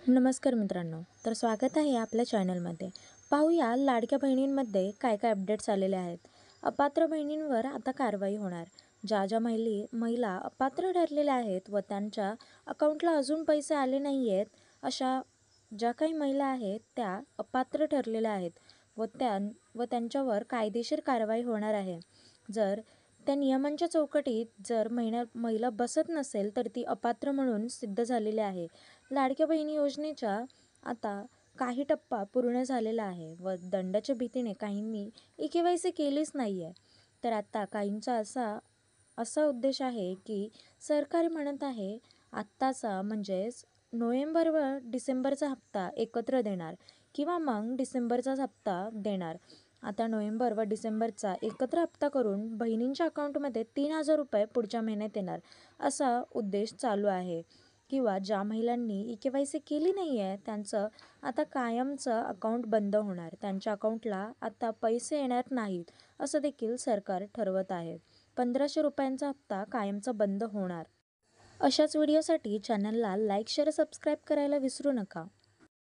नमस्कार मित्रांनो, तर स्वागत आहे आपल्या चॅनलमध्ये. पाहूया लाडक्या बहिणींमध्ये काय काय अपडेट्स आलेले आहेत. अपात्र बहिणींवर आता कारवाई होणार. ज्या महिला अपात्र ठरलेल्या आहेत व त्यांच्या अकाउंटला अजून पैसे आले नाही आहेत, अशा ज्या काही महिला आहेत त्या अपात्र ठरलेल्या आहेत व त्यांच्यावर कायदेशीर कारवाई होणार आहे. जर त्या नियमांच्या चौकटीत महिला बसत नसेल तर ती अपात्र म्हणून सिद्ध झालेली आहे. लाडक्या बहिणी योजनेच्या आता काही टप्पा पूर्ण झालेला आहे व दंडाच्या भीतीने काहींनी ई-के-वाय-सी केलीच नाही आहे. तर आता काहींचा असा उद्देश आहे की सरकार म्हणत आहे आत्ताचा म्हणजेच नोव्हेंबर व डिसेंबरचा हप्ता एकत्र देणार किंवा मग डिसेंबरचा हप्ता देणार. आता नोव्हेंबर व डिसेंबरचा एकत्र हप्ता करून बहिणींच्या अकाउंटमध्ये 3,000 रुपये पुढच्या महिन्यात येणार, असा उद्देश चालू आहे. किंवा ज्या महिलांनी ई-के-वाय-सी केली नाही आहे त्यांचं आता कायमचं अकाउंट बंद होणार, त्यांच्या अकाउंटला आता पैसे येणार नाहीत, असं देखील सरकार ठरवत आहे. 1,500 रुपयांचा हप्ता कायमचा बंद होणार. अशाच व्हिडिओसाठी चॅनलला लाईक, शेअर, सबस्क्राईब करायला विसरू नका.